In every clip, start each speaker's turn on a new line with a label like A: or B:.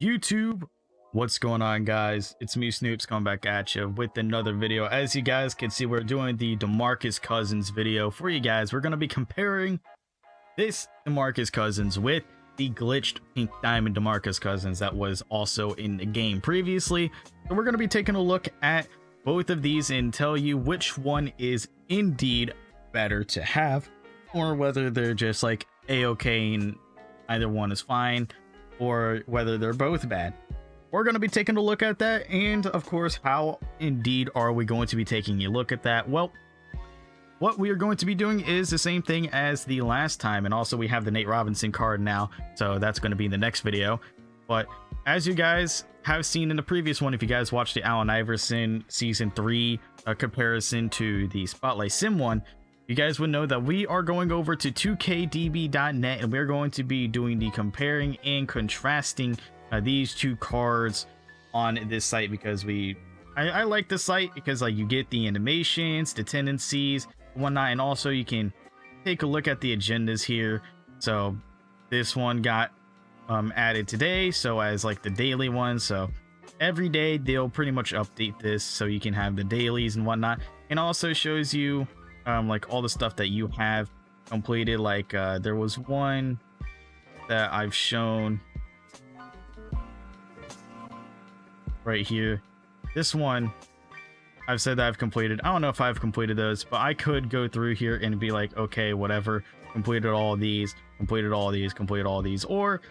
A: YouTube, what's going on, guys? It's me, Snoops, coming back at you with another video. As you guys can see, we're doing the DeMarcus Cousins video for you guys. We're going to be comparing this DeMarcus Cousins with the glitched pink diamond DeMarcus Cousins that was also in the game previously. So we're going to be taking a look at both of these and tell you which one is indeed better to have, or whether they're just like a-okay and either one is fine, or whether they're both bad. We're going to be taking a look at that, and of course, how indeed are we going to be taking a look at that? Well, what we are going to be doing is the same thing as the last time, and also we have the Nate Robinson card now, so that's going to be in the next video. But as you guys have seen in the previous one, if you guys watched the Allen Iverson season 3 comparison to the Spotlight Sim one, you guys would know that we are going over to 2kdb.net, and we're going to be doing the comparing and contrasting these two cards on this site, because I like this site because like you get the animations, the tendencies, whatnot, and also you can take a look at the agendas here. So this one got added today, so as like the daily one, so every day they'll pretty much update this so you can have the dailies and whatnot, and also shows you like all the stuff that you have completed. Like there was one that I've shown right here. This one I've said that I've completed. I don't know if I've completed those, but I could go through here and be like, okay, whatever, completed all of these, completed all of these, completed all of these. Or,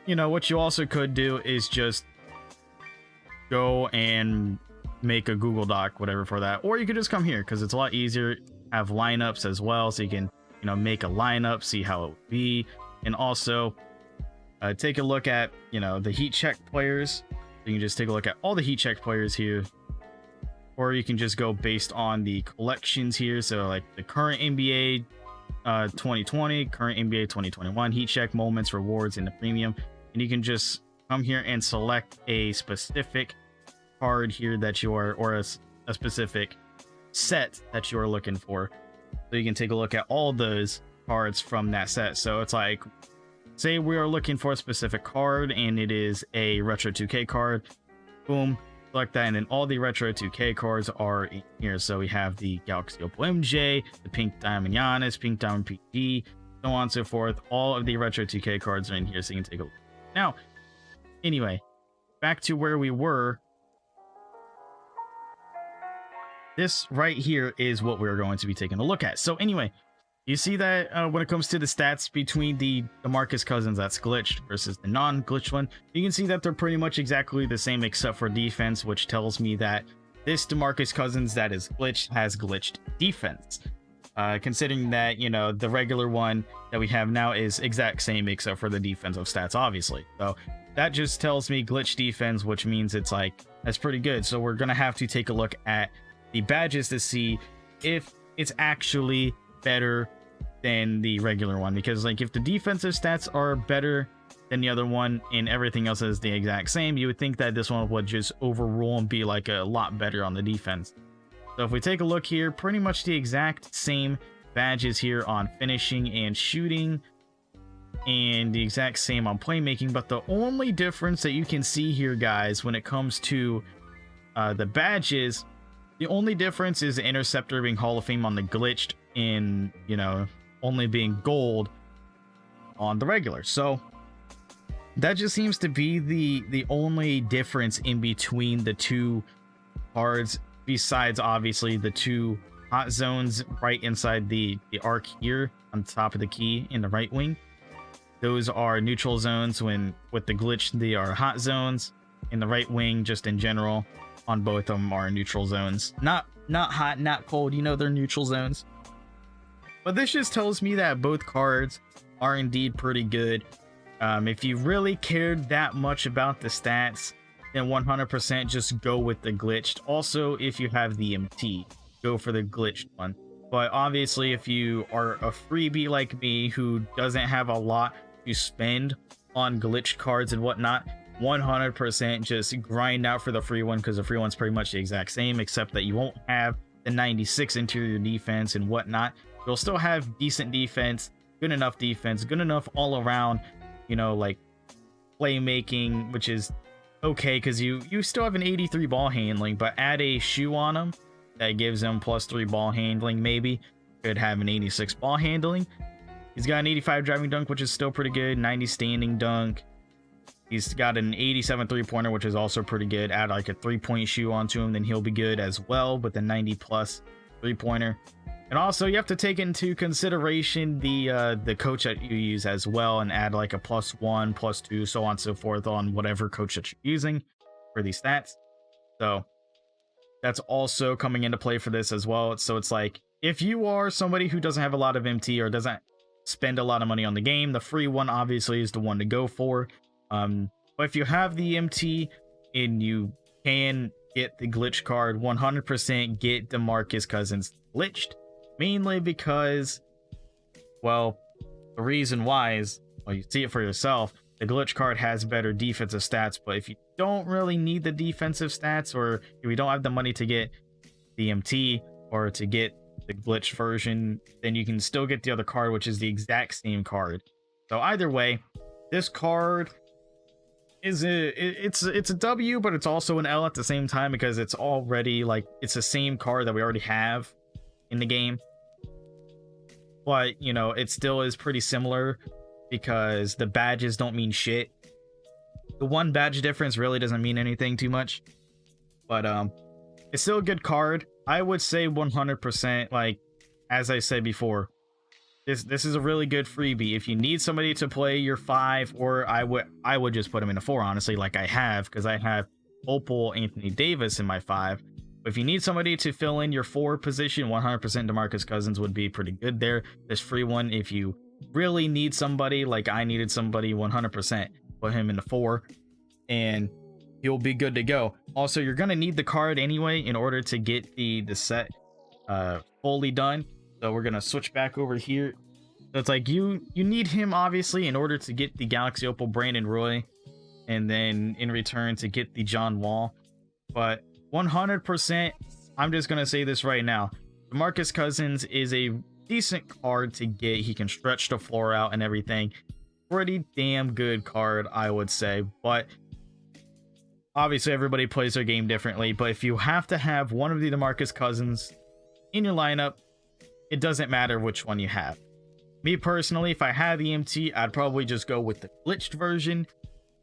A: you know, what you also could do is just go and make a Google Doc, whatever, for that. Or you could just come here because it's a lot easier. Have lineups as well, so you can, you know, make a lineup, see how it would be, and also take a look at, you know, the heat check players. You can just take a look at all the heat check players here, or you can just go based on the collections here. So like the current NBA 2020, current NBA 2021 heat check moments, rewards, and the premium, and you can just come here and select a specific card here that you are, or a specific set that you're looking for. So you can take a look at all those cards from that set. So it's like, say we are looking for a specific card and it is a retro 2k card, boom, select that, and then all the retro 2k cards are in here. So we have the Galaxy Opal MJ, the pink diamond Giannis, pink diamond PG, so on and so forth. All of the retro 2k cards are in here, so you can take a look. Now, anyway, back to where we were. This right here is what we're going to be taking a look at. So anyway, you see that when it comes to the stats between the DeMarcus Cousins that's glitched versus the non-glitched one, you can see that they're pretty much exactly the same except for defense, which tells me that this DeMarcus Cousins that is glitched has glitched defense. Considering that, you know, the regular one that we have now is exact same except for the defensive stats, obviously. So that just tells me glitched defense, which means it's like, that's pretty good. So we're gonna have to take a look at the badges to see if it's actually better than the regular one, because like if the defensive stats are better than the other one and everything else is the exact same, you would think that this one would just overrule and be like a lot better on the defense. So if we take a look here, pretty much the exact same badges here on finishing and shooting, and the exact same on playmaking, but the only difference that you can see here, guys, when it comes to the badges, the only difference is the interceptor being Hall of Fame on the glitched, and, you know, only being gold on the regular. So that just seems to be the only difference in between the two cards, besides obviously the two hot zones right inside the arc here on top of the key in the right wing. Those are neutral zones. When with the glitch, they are hot zones. In the right wing, just in general, on both of them are neutral zones. Not hot, not cold, you know, they're neutral zones. But this just tells me that both cards are indeed pretty good. If you really cared that much about the stats, then 100% just go with the glitched. Also, if you have the MT, go for the glitched one. But obviously, if you are a freebie like me who doesn't have a lot to spend on glitched cards and whatnot, 100% just grind out for the free one, because the free one's pretty much the exact same, except that you won't have the 96 interior defense and whatnot. You'll still have decent defense, good enough all around, you know, like playmaking, which is okay because you still have an 83 ball handling, but add a shoe on him that gives him +3 ball handling. Maybe could have an 86 ball handling. He's got an 85 driving dunk, which is still pretty good. 90 standing dunk. He's got an 87 three-pointer, which is also pretty good. Add like a 3-point shoe onto him, then he'll be good as well with a 90+ three-pointer. And also, you have to take into consideration the coach that you use as well, and add like a +1, +2, so on and so forth on whatever coach that you're using for these stats. So that's also coming into play for this as well. So it's like, if you are somebody who doesn't have a lot of MT or doesn't spend a lot of money on the game, the free one obviously is the one to go for. But if you have the MT and you can get the glitch card, 100% get DeMarcus Cousins glitched. Mainly because, well, the reason why is, well, you see it for yourself. The glitch card has better defensive stats, but if you don't really need the defensive stats, or if you don't have the money to get the MT or to get the glitch version, then you can still get the other card, which is the exact same card. So either way, this card is it's a W, but it's also an L at the same time, because it's already like, it's the same card that we already have in the game. But, you know, it still is pretty similar because the badges don't mean shit. The one badge difference really doesn't mean anything too much. But it's still a good card. I would say 100%, like, as I said before, this is a really good freebie. If you need somebody to play your 5, or I would just put him in a 4, honestly, like I have, because I have Opal Anthony Davis in my 5. But if you need somebody to fill in your 4 position, 100% DeMarcus Cousins would be pretty good there. This free one, if you really need somebody, like I needed somebody, 100% put him in the 4, and he'll be good to go. Also, you're gonna need the card anyway in order to get the set fully done. So we're gonna switch back over here. So it's like you need him obviously in order to get the Galaxy Opal Brandon Roy, and then in return to get the John Wall. But 100%, I'm just gonna say this right now, DeMarcus Cousins is a decent card to get. He can stretch the floor out and everything. Pretty damn good card, I would say. But obviously everybody plays their game differently, but if you have to have one of the DeMarcus Cousins in your lineup, it doesn't matter which one you have. Me personally, if I had the MT, I'd probably just go with the glitched version.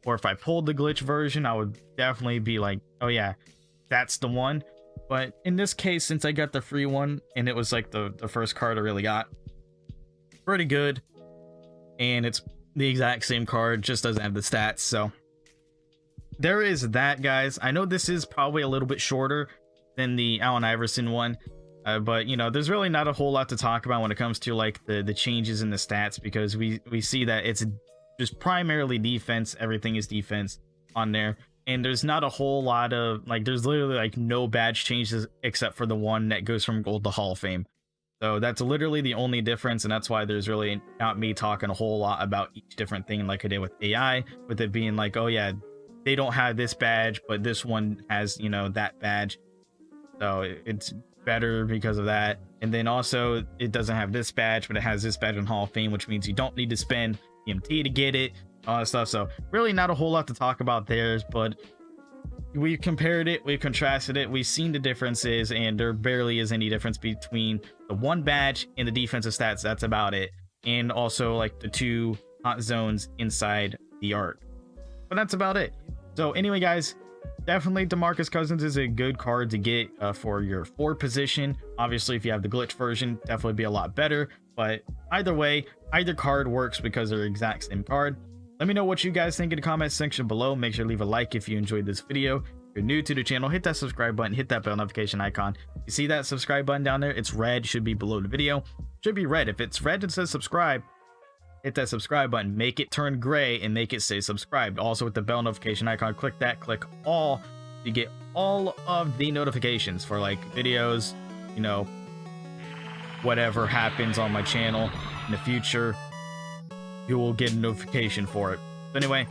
A: Or if I pulled the glitch version, I would definitely be like, oh yeah, that's the one. But in this case, since I got the free one, and it was like the first card I really got, pretty good. And it's the exact same card, just doesn't have the stats. So there is that, guys. I know this is probably a little bit shorter than the Allen Iverson one. But, you know, there's really not a whole lot to talk about when it comes to like the changes in the stats, because we see that it's just primarily defense. Everything is defense on there. And there's not a whole lot of, like, there's literally like no badge changes except for the one that goes from gold to Hall of Fame. So that's literally the only difference, and that's why there's really not me talking a whole lot about each different thing like I did with AI, with it being like, oh yeah, they don't have this badge, but this one has, you know, that badge. So it's better because of that. And then also it doesn't have this badge, but it has this badge in Hall of Fame, which means you don't need to spend EMT to get it, all that stuff. So really not a whole lot to talk about there, but we compared it, we contrasted it, we've seen the differences, and there barely is any difference between the one badge and the defensive stats. That's about it. And also like the 2 hot zones inside the arc, but that's about it. So anyway, guys, definitely DeMarcus Cousins is a good card to get for your 4 position. Obviously, if you have the glitch version, definitely be a lot better. But either way, either card works because they're the exact same card. Let me know what you guys think in the comment section below. Make sure to leave a like if you enjoyed this video. If you're new to the channel, hit that subscribe button, hit that bell notification icon. You see that subscribe button down there? It's red, should be below the video. Should be red. If it's red and says subscribe, hit that subscribe button, make it turn gray and make it say subscribed. Also with the bell notification icon, click that, click all to get all of the notifications for like videos, you know, whatever happens on my channel in the future, you will get a notification for it. So anyway,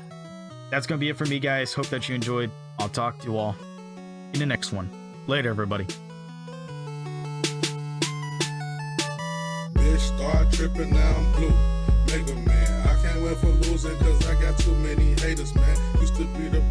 A: that's gonna be it for me, guys. Hope that you enjoyed. I'll talk to you all in the next one. Later, everybody.
B: Bitch, start tripping, now I'm blue. Mega Man, I can't wait. went for losing cause I got too many haters, man. Used to be the